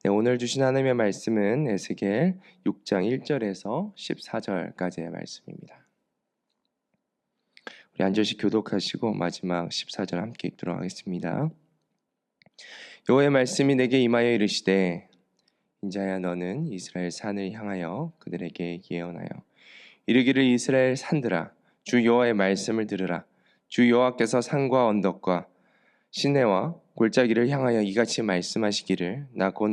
네, 오늘 주신 하나님의 말씀은 에스겔 6장 1절에서 14절까지의 말씀입니다. 우리 한 절씩 교독하시고 마지막 14절 함께 읽도록 하겠습니다. 여호와의 말씀이 내게 임하여 이르시되 인자야 너는 이스라엘 산을 향하여 그들에게 예언하여 이르기를 이스라엘 산들아 주 여호와의 말씀을 들으라. 주 여호와께서 산과 언덕과 시내와 골짜기를 향하여 이같이 말씀하시기를 나 곧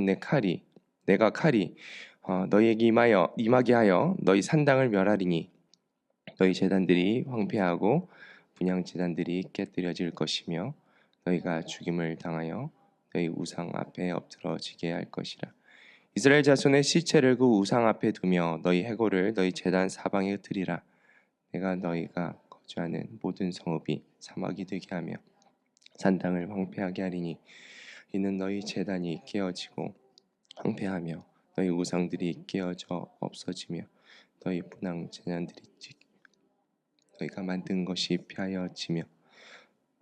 내가 칼이 너희에게 임하게 하여 너희 산당을 멸하리니 너희 제단들이 황폐하고 분향 제단들이 깨뜨려질 것이며 너희가 죽임을 당하여 너희 우상 앞에 엎드러지게 할 것이라. 이스라엘 자손의 시체를 그 우상 앞에 두며 너희 해골을 너희 제단 사방에 흩으리라. 내가 너희가 거주하는 모든 성읍이 사막이 되게 하며 산당을 황폐하게 하리니 이는 너희 제단이 깨어지고 황폐하며 너희 우상들이 깨어져 없어지며 너희 분향 제단들이 너희가 만든 것이 폐하여지며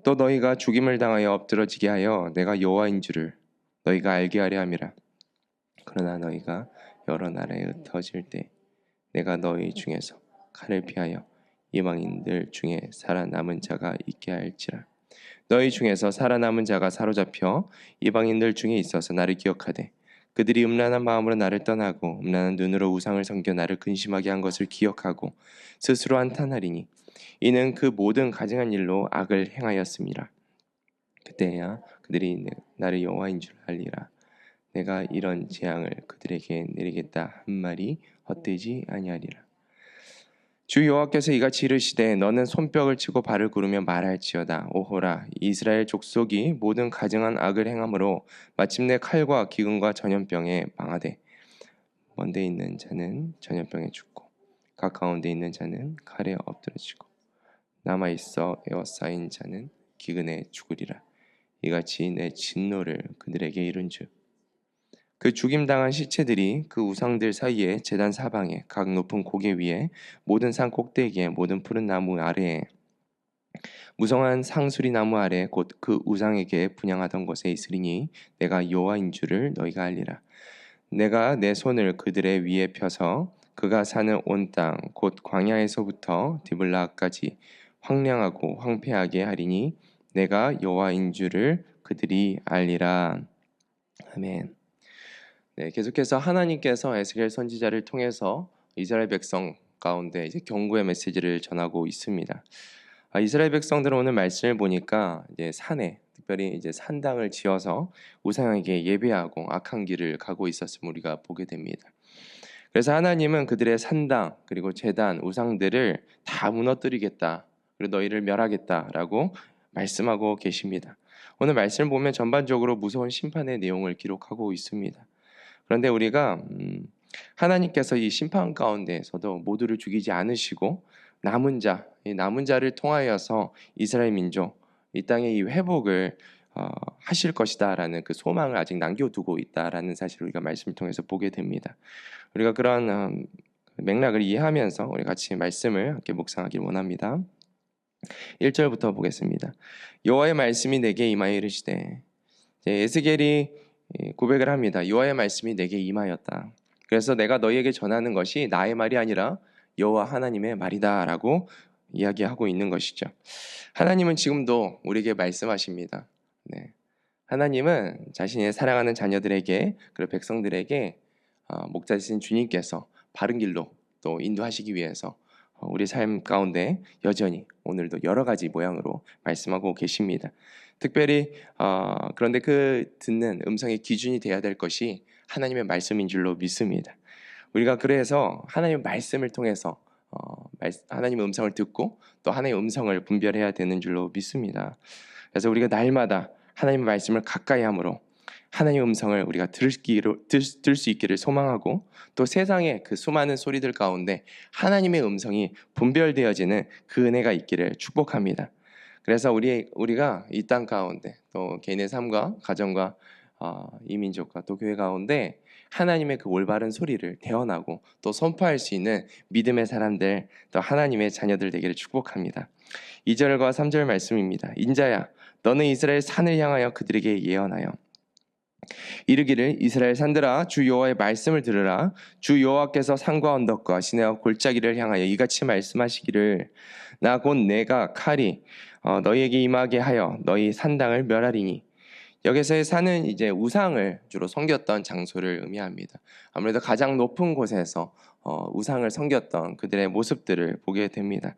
또 너희가 죽임을 당하여 엎드러지게 하여 내가 여호와인 줄을 너희가 알게 하려 함이라. 그러나 너희가 여러 나라에 흩어질 때 내가 너희 중에서 칼을 피하여 이방인들 중에 살아남은 자가 있게 할지라. 너희 중에서 살아남은 자가 사로잡혀 이방인들 중에 있어서 나를 기억하되 그들이 음란한 마음으로 나를 떠나고 음란한 눈으로 우상을 섬겨 나를 근심하게 한 것을 기억하고 스스로 한탄하리니 이는 그 모든 가증한 일로 악을 행하였음이라. 그때야 그들이 나를 여호와인 줄 알리라. 내가 이런 재앙을 그들에게 내리겠다 한 말이 헛되지 아니하리라. 주 여호와께서 이같이 이르시되 너는 손뼉을 치고 발을 구르며 말할지어다. 오호라 이스라엘 족속이 모든 가증한 악을 행함으로 마침내 칼과 기근과 전염병에 망하되 먼데 있는 자는 전염병에 죽고 가까운 데 있는 자는 칼에 엎드러지고 남아있어 에워싸인 자는 기근에 죽으리라. 이같이 내 진노를 그들에게 이룬즉 그 죽임당한 시체들이 그 우상들 사이에 제단 사방에 각 높은 고개 위에 모든 산 꼭대기에 모든 푸른 나무 아래에 무성한 상수리 나무 아래 곧 그 우상에게 분향하던 곳에 있으리니 내가 여호와인 줄을 너희가 알리라. 내가 내 손을 그들의 위에 펴서 그가 사는 온 땅 곧 광야에서부터 디블라까지 황량하고 황폐하게 하리니 내가 여호와인 줄을 그들이 알리라. 아멘. 네, 계속해서 하나님께서 에스겔 선지자를 통해서 이스라엘 백성 가운데 이제 경고의 메시지를 전하고 있습니다. 이스라엘 백성들은 오늘 말씀을 보니까 이제 산에 특별히 이제 산당을 지어서 우상에게 예배하고 악한 길을 가고 있었음을 우리가 보게 됩니다. 그래서 하나님은 그들의 산당 그리고 제단 우상들을 다 무너뜨리겠다. 그리고 너희를 멸하겠다라고 말씀하고 계십니다. 오늘 말씀을 보면 전반적으로 무서운 심판의 내용을 기록하고 있습니다. 그런데 우리가 하나님께서 이 심판 가운데에서도 모두를 죽이지 않으시고 이 남은 자를 통하여서 이스라엘 민족 이 땅의 이 회복을 하실 것이다라는 그 소망을 아직 남겨두고 있다라는 사실을 우리가 말씀을 통해서 보게 됩니다. 우리가 그런 맥락을 이해하면서 우리 같이 말씀을 함께 묵상하길 원합니다. 1절부터 보겠습니다. 여호와의 말씀이 내게 임하여 이르시되 에스겔이 고백을 합니다. 여호와의 말씀이 내게 임하였다. 그래서 내가 너희에게 전하는 것이 나의 말이 아니라 여호와 하나님의 말이다라고 이야기하고 있는 것이죠. 하나님은 지금도 우리에게 말씀하십니다. 네. 하나님은 자신의 사랑하는 자녀들에게 그리고 백성들에게 목자이신 주님께서 바른 길로 또 인도하시기 위해서 우리 삶 가운데 여전히 오늘도 여러 가지 모양으로 말씀하고 계십니다. 특별히 그런데 그 듣는 음성의 기준이 되어야 될 것이 하나님의 말씀인 줄로 믿습니다. 우리가 그래서 하나님의 말씀을 통해서 하나님의 음성을 듣고 또 하나님의 음성을 분별해야 되는 줄로 믿습니다. 그래서 우리가 날마다 하나님의 말씀을 가까이 함으로 하나님의 음성을 우리가 들을 수 있기를 소망하고 또 세상의 그 수많은 소리들 가운데 하나님의 음성이 분별되어지는 그 은혜가 있기를 축복합니다. 그래서 우리가 이 땅 가운데 또 개인의 삶과 가정과 이 민족과 또 교회 가운데 하나님의 그 올바른 소리를 대언하고 또 선포할 수 있는 믿음의 사람들, 또 하나님의 자녀들 되기를 축복합니다. 2절과 3절 말씀입니다. 인자야, 너는 이스라엘 산을 향하여 그들에게 예언하여 이르기를, 이스라엘 산들아, 주 여호와의 말씀을 들으라. 주 여호와께서 산과 언덕과 시내와 골짜기를 향하여 이같이 말씀하시기를, 나 곧 내가 칼이 너희에게 임하게 하여 너희 산당을 멸하리니. 여기서의 산은 이제 우상을 주로 섬겼던 장소를 의미합니다. 아무래도 가장 높은 곳에서 우상을 섬겼던 그들의 모습들을 보게 됩니다.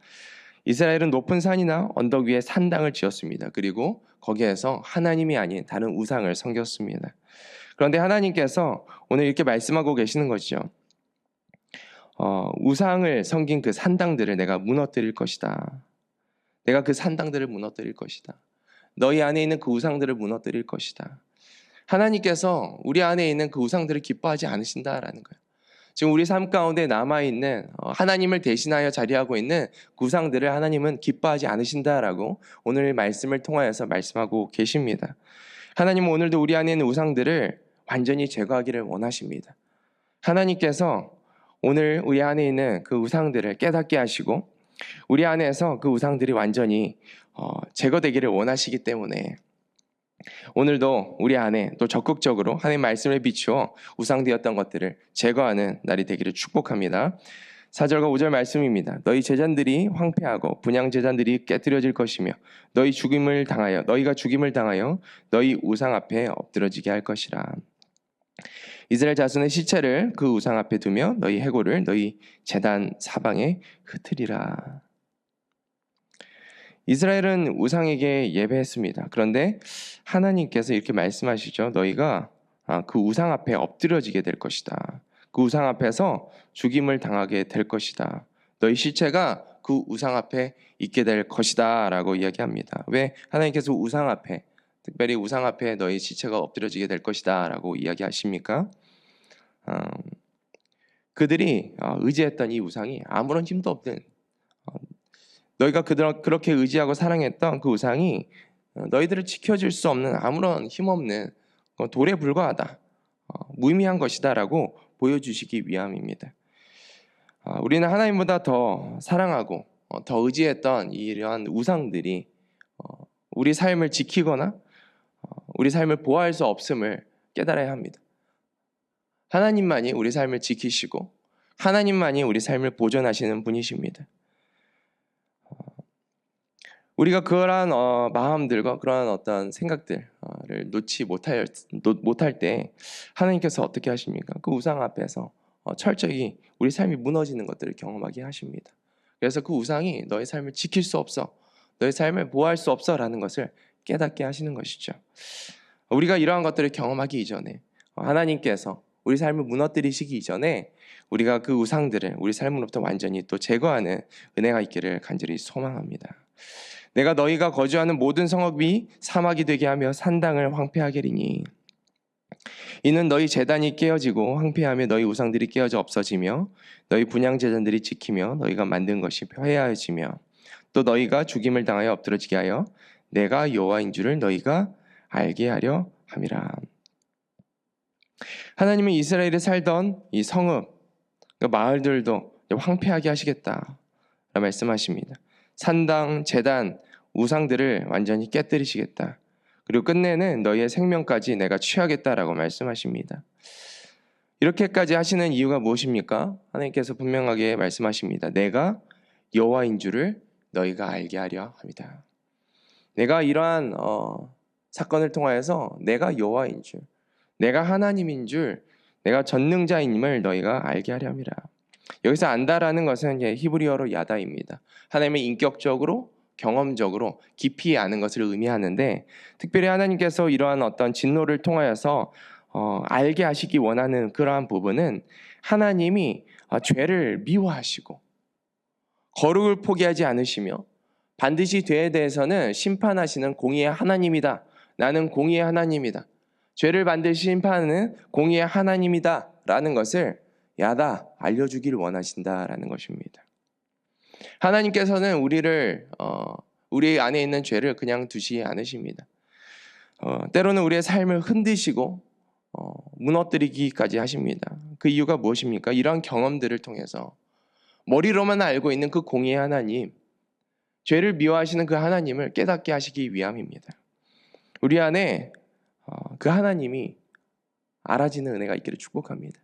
이스라엘은 높은 산이나 언덕 위에 산당을 지었습니다. 그리고 거기에서 하나님이 아닌 다른 우상을 섬겼습니다. 그런데 하나님께서 오늘 이렇게 말씀하고 계시는 것이죠. 우상을 섬긴 그 산당들을 내가 무너뜨릴 것이다. 내가 그 산당들을 무너뜨릴 것이다. 너희 안에 있는 그 우상들을 무너뜨릴 것이다. 하나님께서 우리 안에 있는 그 우상들을 기뻐하지 않으신다라는 거예요. 지금 우리 삶 가운데 남아있는 하나님을 대신하여 자리하고 있는 그 우상들을 하나님은 기뻐하지 않으신다라고 오늘 말씀을 통하여서 말씀하고 계십니다. 하나님은 오늘도 우리 안에 있는 우상들을 완전히 제거하기를 원하십니다. 하나님께서 오늘 우리 안에 있는 그 우상들을 깨닫게 하시고 우리 안에서 그 우상들이 완전히 제거되기를 원하시기 때문에 오늘도 우리 안에 또 적극적으로 하나님의 말씀을 비추어 우상되었던 것들을 제거하는 날이 되기를 축복합니다. 4절과 5절 말씀입니다. 너희 제단들이 황폐하고 분향 제단들이 깨뜨려질 것이며 너희가 죽임을 당하여 너희 우상 앞에 엎드러지게 할 것이라. 이스라엘 자손의 시체를 그 우상 앞에 두며 너희 해골을 너희 제단 사방에 흩으리라. 이스라엘은 우상에게 예배했습니다. 그런데 하나님께서 이렇게 말씀하시죠. 너희가 그 우상 앞에 엎드려지게 될 것이다. 그 우상 앞에서 죽임을 당하게 될 것이다. 너희 시체가 그 우상 앞에 있게 될 것이다 라고 이야기합니다. 왜 하나님께서 우상 앞에, 특별히 우상 앞에 너희 시체가 엎드려지게 될 것이다 라고 이야기하십니까? 그들이 의지했던 이 우상이 아무런 힘도 없는, 너희가 그렇게 의지하고 사랑했던 그 우상이 너희들을 지켜줄 수 없는 아무런 힘없는 돌에 불과하다, 무의미한 것이다 라고 보여주시기 위함입니다. 우리는 하나님보다 더 사랑하고 더 의지했던 이러한 우상들이 우리 삶을 지키거나 우리 삶을 보호할 수 없음을 깨달아야 합니다. 하나님만이 우리 삶을 지키시고 하나님만이 우리 삶을 보존하시는 분이십니다. 우리가 그러한 마음들과 그러한 어떤 생각들을 놓지 못할 때 하나님께서 어떻게 하십니까? 그 우상 앞에서 철저히 우리 삶이 무너지는 것들을 경험하게 하십니다. 그래서 그 우상이 너의 삶을 지킬 수 없어, 너의 삶을 보호할 수 없어 라는 것을 깨닫게 하시는 것이죠. 우리가 이러한 것들을 경험하기 이전에 하나님께서 우리 삶을 무너뜨리시기 이전에 우리가 그 우상들을 우리 삶으로부터 완전히 또 제거하는 은혜가 있기를 간절히 소망합니다. 내가 너희가 거주하는 모든 성읍이 사막이 되게 하며 산당을 황폐하게 하리니 이는 너희 제단이 깨어지고 황폐하며 너희 우상들이 깨어져 없어지며 너희 분향 제단들이 지키며 너희가 만든 것이 폐하여지며 또 너희가 죽임을 당하여 엎드러지게 하여 내가 여호와인 줄을 너희가 알게 하려 함이라. 하나님은 이스라엘에 살던 이 성읍, 그 마을들도 황폐하게 하시겠다 라 말씀하십니다. 산당, 제단, 우상들을 완전히 깨뜨리시겠다. 그리고 끝내는 너희의 생명까지 내가 취하겠다라고 말씀하십니다. 이렇게까지 하시는 이유가 무엇입니까? 하나님께서 분명하게 말씀하십니다. 내가 여호와인 줄을 너희가 알게 하려 합니다. 내가 이러한 사건을 통하여서 내가 여호와인 줄, 내가 하나님인 줄, 내가 전능자임을 너희가 알게 하려 함이라. 여기서 안다라는 것은 히브리어로 야다입니다. 하나님을 인격적으로, 경험적으로 깊이 아는 것을 의미하는데, 특별히 하나님께서 이러한 어떤 진노를 통하여서 알게 하시기 원하는 그러한 부분은 하나님이 죄를 미워하시고 거룩을 포기하지 않으시며 반드시 죄에 대해서는 심판하시는 공의의 하나님이다. 나는 공의의 하나님이다. 죄를 반드시 심판하는 공의의 하나님이다 라는 것을 야다 알려주기를 원하신다라는 것입니다. 하나님께서는 우리 안에 있는 죄를 그냥 두지 않으십니다. 때로는 우리의 삶을 흔드시고 무너뜨리기까지 하십니다. 그 이유가 무엇입니까? 이러한 경험들을 통해서 머리로만 알고 있는 그 공의의 하나님, 죄를 미워하시는 그 하나님을 깨닫게 하시기 위함입니다. 우리 안에 그 하나님이 알아지는 은혜가 있기를 축복합니다.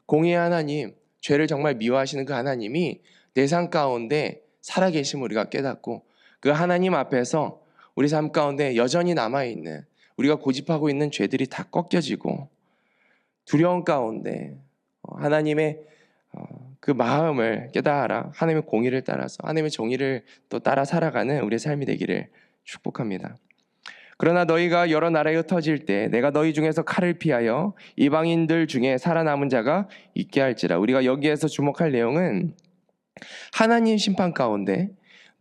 공의의 하나님, 죄를 정말 미워하시는 그 하나님이 내 삶 가운데 살아계심을 우리가 깨닫고 그 하나님 앞에서 우리 삶 가운데 여전히 남아있는 우리가 고집하고 있는 죄들이 다 꺾여지고 두려움 가운데 하나님의 그 마음을 깨달아 하나님의 공의를 따라서 하나님의 정의를 또 따라 살아가는 우리의 삶이 되기를 축복합니다. 그러나 너희가 여러 나라에 흩어질 때 내가 너희 중에서 칼을 피하여 이방인들 중에 살아남은 자가 있게 할지라. 우리가 여기에서 주목할 내용은 하나님 심판 가운데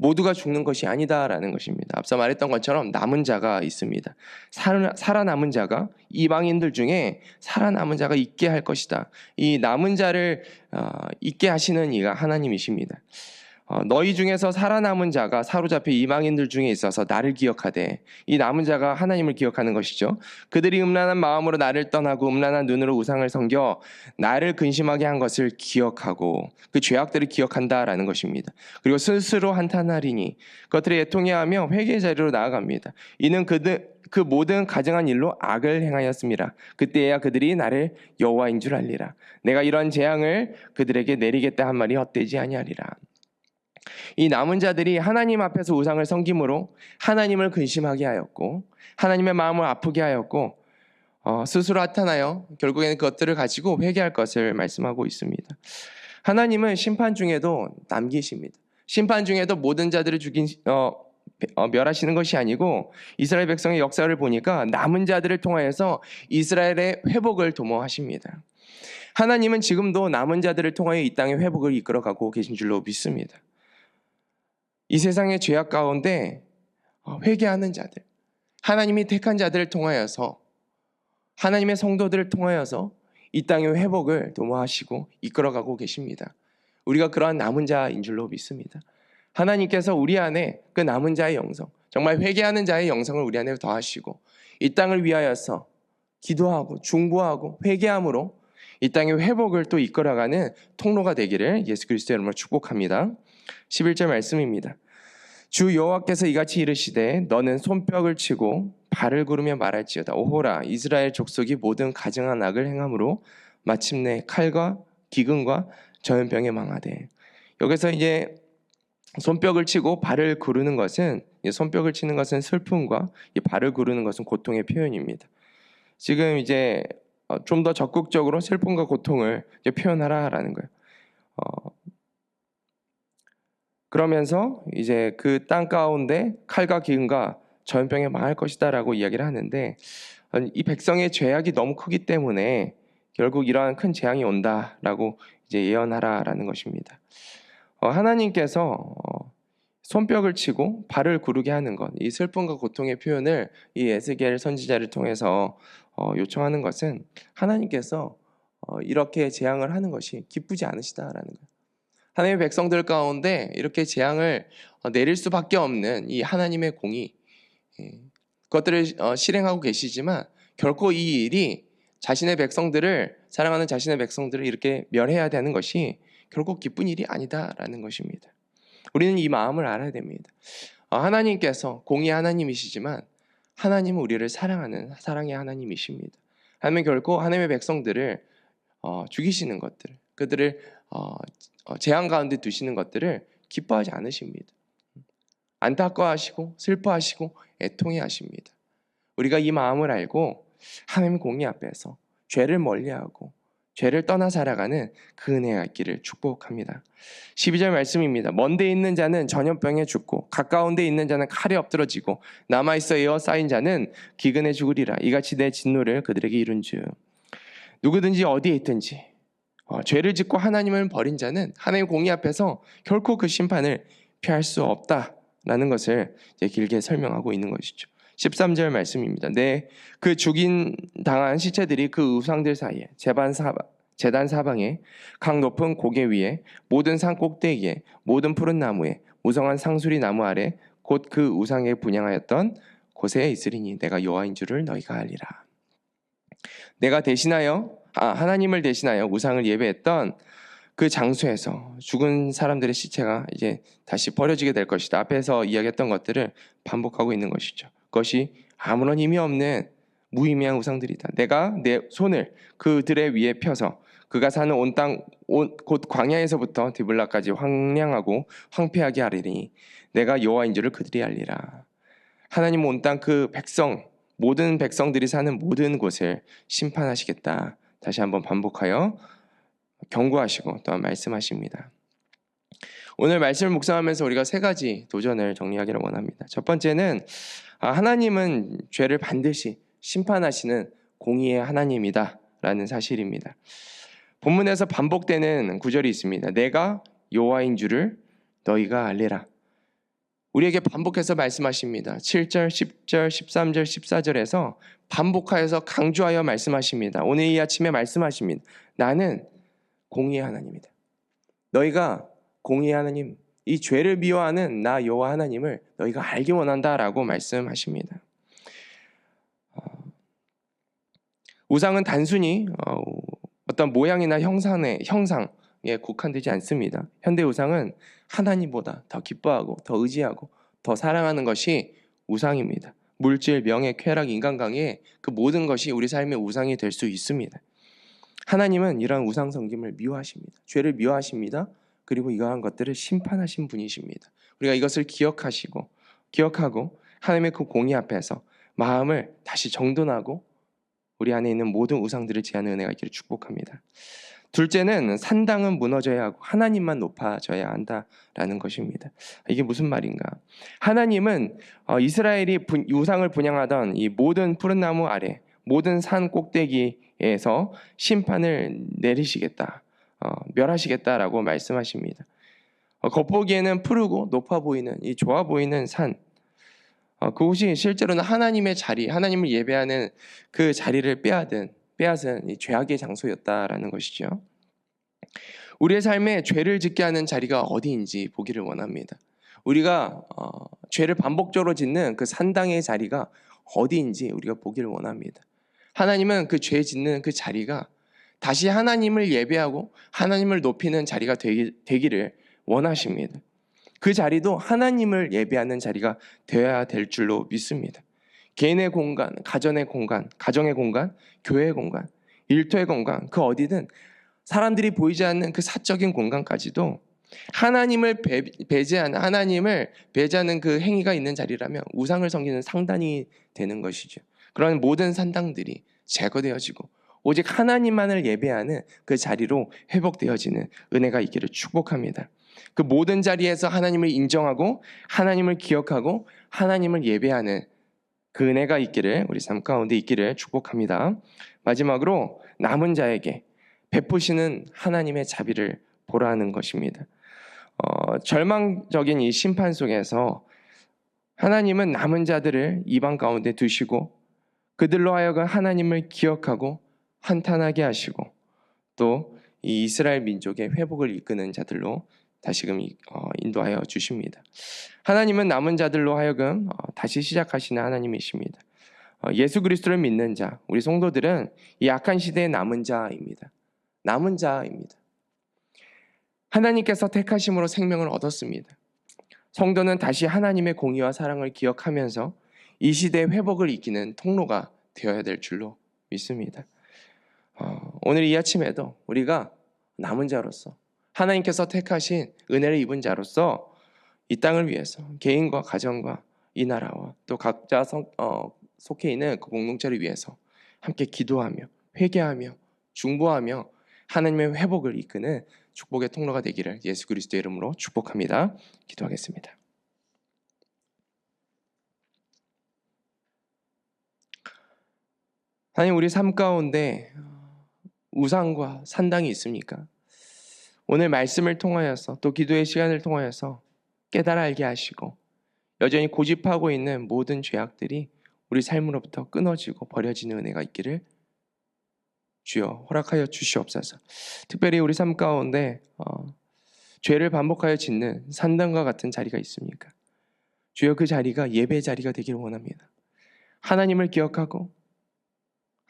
모두가 죽는 것이 아니다라는 것입니다. 앞서 말했던 것처럼 남은 자가 있습니다. 살아남은 자가 이방인들 중에 살아남은 자가 있게 할 것이다. 이 남은 자를 있게 하시는 이가 하나님이십니다. 너희 중에서 살아남은 자가 사로잡혀 이방인들 중에 있어서 나를 기억하되, 이 남은 자가 하나님을 기억하는 것이죠. 그들이 음란한 마음으로 나를 떠나고 음란한 눈으로 우상을 섬겨 나를 근심하게 한 것을 기억하고 그 죄악들을 기억한다라는 것입니다. 그리고 스스로 한탄하리니 그것들을 애통해하며 회개의 자리로 나아갑니다. 이는 그 모든 가증한 일로 악을 행하였습니다. 그때야 그들이 나를 여호와인 줄 알리라. 내가 이런 재앙을 그들에게 내리겠다 한 말이 헛되지 아니하리라. 이 남은 자들이 하나님 앞에서 우상을 섬김으로 하나님을 근심하게 하였고 하나님의 마음을 아프게 하였고 스스로 한탄하여 결국에는 그것들을 가지고 회개할 것을 말씀하고 있습니다. 하나님은 심판 중에도 남기십니다. 심판 중에도 모든 자들을 멸하시는 것이 아니고 이스라엘 백성의 역사를 보니까 남은 자들을 통하여서 이스라엘의 회복을 도모하십니다. 하나님은 지금도 남은 자들을 통하여 이 땅의 회복을 이끌어가고 계신 줄로 믿습니다. 이 세상의 죄악 가운데 회개하는 자들, 하나님이 택한 자들을 통하여서 하나님의 성도들을 통하여서 이 땅의 회복을 도모하시고 이끌어가고 계십니다. 우리가 그러한 남은 자인 줄로 믿습니다. 하나님께서 우리 안에 그 남은 자의 영성, 정말 회개하는 자의 영성을 우리 안에 더하시고 이 땅을 위하여서 기도하고 중보하고 회개함으로 이 땅의 회복을 또 이끌어가는 통로가 되기를 예수 그리스도의 이름으로 축복합니다. 11절 말씀입니다. 주 여호와께서 이같이 이르시되 너는 손뼉을 치고 발을 구르며 말할지어다. 오호라, 이스라엘 족속이 모든 가증한 악을 행함으로 마침내 칼과 기근과 전염병에 망하되. 여기서 이제 손뼉을 치고 발을 구르는 것은, 손뼉을 치는 것은 슬픔과 이 발을 구르는 것은 고통의 표현입니다. 지금 이제 좀 더 적극적으로 슬픔과 고통을 이제 표현하라라는 거예요. 그러면서 이제 그 땅 가운데 칼과 기근과 전염병에 망할 것이다라고 이야기를 하는데, 이 백성의 죄악이 너무 크기 때문에 결국 이러한 큰 재앙이 온다라고 이제 예언하라라는 것입니다. 하나님께서 손뼉을 치고 발을 구르게 하는 것, 이 슬픔과 고통의 표현을 이 에스겔 선지자를 통해서 요청하는 것은 하나님께서 이렇게 재앙을 하는 것이 기쁘지 않으시다라는 거예요. 하나님의 백성들 가운데 이렇게 재앙을 내릴 수밖에 없는 이 하나님의 공의, 그것들을 실행하고 계시지만 결코 이 일이 자신의 백성들을, 사랑하는 자신의 백성들을 이렇게 멸해야 되는 것이 결국 기쁜 일이 아니다라는 것입니다. 우리는 이 마음을 알아야 됩니다. 하나님께서 공의의 하나님이시지만 하나님은 우리를 사랑하는 사랑의 하나님이십니다. 하나님은 결코 하나님의 백성들을 죽이시는 것들, 그들을 재앙 가운데 두시는 것들을 기뻐하지 않으십니다. 안타까워하시고 슬퍼하시고 애통해하십니다. 우리가 이 마음을 알고 하나님의 공의 앞에서 죄를 멀리하고 죄를 떠나 살아가는 그 은혜가 있기를 축복합니다. 12절 말씀입니다. 먼데 있는 자는 전염병에 죽고 가까운 데 있는 자는 칼에 엎드러지고 남아있어 에워싸인 자는 기근에 죽으리라. 이같이 내 진노를 그들에게 이룬즉. 누구든지 어디에 있든지 죄를 짓고 하나님을 버린 자는 하나님의 공의 앞에서 결코 그 심판을 피할 수 없다라는 것을 이제 길게 설명하고 있는 것이죠. 13절 말씀입니다. 그 죽인 당한 시체들이 그 우상들 사이에 제단 사방에 각 높은 고개 위에 모든 산 꼭대기에 모든 푸른 나무에 무성한 상수리 나무 아래 곧 그 우상에 분향하였던 곳에 있으리니 내가 여호와인 줄을 너희가 알리라. 내가 하나님을 대신하여 우상을 예배했던 그 장소에서 죽은 사람들의 시체가 이제 다시 버려지게 될 것이다. 앞에서 이야기했던 것들을 반복하고 있는 것이죠. 그것이 아무런 의미 없는 무의미한 우상들이다. 내가 내 손을 그들의 위에 펴서 그가 사는 온 땅, 곧 광야에서부터 디블라까지 황량하고 황폐하게 하리니 내가 여호와인 줄을 그들이 알리라. 하나님 온 땅 그 백성, 모든 백성들이 사는 모든 곳을 심판하시겠다. 다시 한번 반복하여 경고하시고 또 말씀하십니다. 오늘 말씀을 묵상하면서 우리가 세 가지 도전을 정리하기를 원합니다. 첫 번째는 하나님은 죄를 반드시 심판하시는 공의의 하나님이다 라는 사실입니다. 본문에서 반복되는 구절이 있습니다. 내가 여호와인 줄을 너희가 알리라. 우리에게 반복해서 말씀하십니다. 7절, 10절, 13절, 14절에서 반복하여서 강조하여 말씀하십니다. 오늘 이 아침에 말씀하십니다. 나는 공의의 하나님이다. 너희가 공의의 하나님, 이 죄를 미워하는 나 여호와 하나님을 너희가 알기 원한다라고 말씀하십니다. 우상은 단순히 어떤 모양이나 형상에 국한되지 않습니다. 현대 우상은 하나님보다 더 기뻐하고 더 의지하고 더 사랑하는 것이 우상입니다. 물질, 명예, 쾌락, 인간관계 그 모든 것이 우리 삶의 우상이 될 수 있습니다. 하나님은 이러한 우상 섬김을 미워하십니다. 죄를 미워하십니다. 그리고 이러한 것들을 심판하신 분이십니다. 우리가 이것을 기억하고 하나님의 그 공의 앞에서 마음을 다시 정돈하고 우리 안에 있는 모든 우상들을 제하는 은혜가 있기를 축복합니다. 둘째는 산당은 무너져야 하고 하나님만 높아져야 한다라는 것입니다. 이게 무슨 말인가? 하나님은 이스라엘이 우상을 분향하던 이 모든 푸른 나무 아래, 모든 산 꼭대기에서 심판을 내리시겠다, 멸하시겠다라고 말씀하십니다. 겉보기에는 푸르고 높아 보이는 이 좋아 보이는 산, 그곳이 실제로는 하나님의 자리, 하나님을 예배하는 그 자리를 빼앗은 이 죄악의 장소였다라는 것이죠. 우리의 삶에 죄를 짓게 하는 자리가 어디인지 보기를 원합니다. 우리가 죄를 반복적으로 짓는 그 산당의 자리가 어디인지 우리가 보기를 원합니다. 하나님은 그 죄 짓는 그 자리가 다시 하나님을 예배하고 하나님을 높이는 자리가 되기를 원하십니다. 그 자리도 하나님을 예배하는 자리가 되어야 될 줄로 믿습니다. 개인의 공간, 가정의 공간, 교회의 공간, 일터의 공간, 그 어디든 사람들이 보이지 않는 그 사적인 공간까지도 하나님을 배제하는 그 행위가 있는 자리라면 우상을 섬기는 상단이 되는 것이죠. 그런 모든 산당들이 제거되어지고 오직 하나님만을 예배하는 그 자리로 회복되어지는 은혜가 있기를 축복합니다. 그 모든 자리에서 하나님을 인정하고 하나님을 기억하고 하나님을 예배하는 그 은혜가 있기를 우리 삶 가운데 있기를 축복합니다. 마지막으로 남은 자에게 베푸시는 하나님의 자비를 보라는 것입니다. 절망적인 이 심판 속에서 하나님은 남은 자들을 이방 가운데 두시고 그들로 하여금 하나님을 기억하고 한탄하게 하시고 또 이 이스라엘 민족의 회복을 이끄는 자들로 다시금 인도하여 주십니다. 하나님은 남은 자들로 하여금 다시 시작하시는 하나님이십니다. 예수 그리스도를 믿는 자, 우리 성도들은 이 악한 시대의 남은 자입니다. 하나님께서 택하심으로 생명을 얻었습니다. 성도는 다시 하나님의 공의와 사랑을 기억하면서 이 시대의 회복을 이끄는 통로가 되어야 될 줄로 믿습니다. 오늘 이 아침에도 우리가 남은 자로서 하나님께서 택하신 은혜를 입은 자로서 이 땅을 위해서 개인과 가정과 이 나라와 또 각자 속해 있는 그 공동체를 위해서 함께 기도하며 회개하며 중보하며 하나님의 회복을 이끄는 축복의 통로가 되기를 예수 그리스도의 이름으로 축복합니다. 기도하겠습니다. 하나님, 우리 삶 가운데 우상과 산당이 있습니까? 오늘 말씀을 통하여서 또 기도의 시간을 통하여서 깨달아 알게 하시고 여전히 고집하고 있는 모든 죄악들이 우리 삶으로부터 끊어지고 버려지는 은혜가 있기를 주여 허락하여 주시옵소서. 특별히 우리 삶 가운데 죄를 반복하여 짓는 산당과 같은 자리가 있습니까? 주여 그 자리가 예배 자리가 되기를 원합니다. 하나님을 기억하고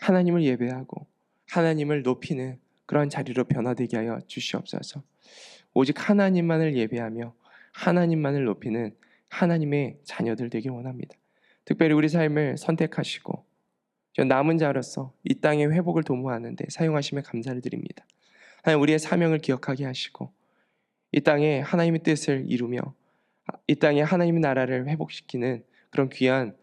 하나님을 예배하고 하나님을 높이는 그러한 자리로 변화되게 하여 주시옵소서. 오직 하나님만을 예배하며 하나님만을 높이는 하나님의 자녀들 되길 원합니다. 특별히 우리 삶을 선택하시고 남은 자로서 이 땅의 회복을 도모하는 데 사용하심에 감사를 드립니다. 하나님, 우리의 사명을 기억하게 하시고 이 땅에 하나님의 뜻을 이루며 이 땅에 하나님의 나라를 회복시키는 그런 귀한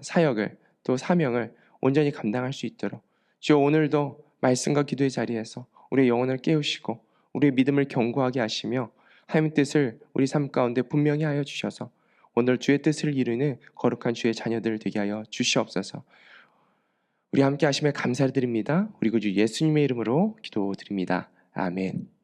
사역을, 또 사명을 온전히 감당할 수 있도록 주여, 오늘도 말씀과 기도의 자리에서 우리의 영혼을 깨우시고 우리의 믿음을 견고하게 하시며 하나님의 뜻을 우리 삶 가운데 분명히 하여 주셔서 오늘 주의 뜻을 이루는 거룩한 주의 자녀들 되게 하여 주시옵소서. 우리 함께 하심에 감사드립니다. 우리 구주 예수님의 이름으로 기도드립니다. 아멘.